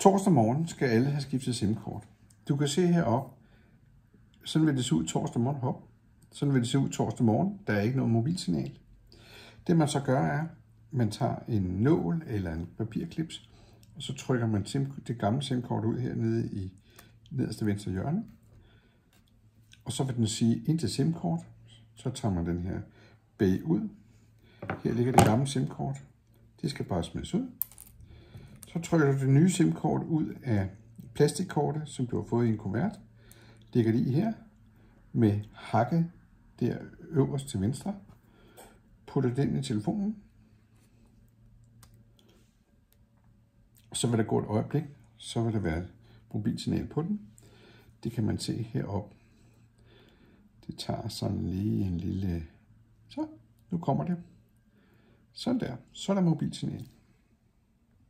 Torsdag morgen skal alle have skiftet SIM-kort. Du kan se heroppe, sådan vil det se ud torsdag morgen. Hop. Sådan vil det se ud torsdag morgen. Der er ikke noget mobilsignal. Det man så gør er, man tager en nål eller en papirklips, og så trykker man det gamle SIM-kort ud hernede i nederste venstre hjørne. Og så vil den sige ind til SIM-kort. Så tager man den her bag ud. Her ligger det gamle SIM-kort. Det skal bare smides ud. Så trykker du det nye SIM-kort ud af plastikkortet, som du har fået i en kuvert. Lægger det i her med hakke der øverst til venstre. Putter den i telefonen. Så vil der gå et øjeblik, så vil der være et mobilsignal på den. Det kan man se heroppe. Det tager sådan lige en lille... Så, nu kommer det. Sådan der. Så er der mobilsignal.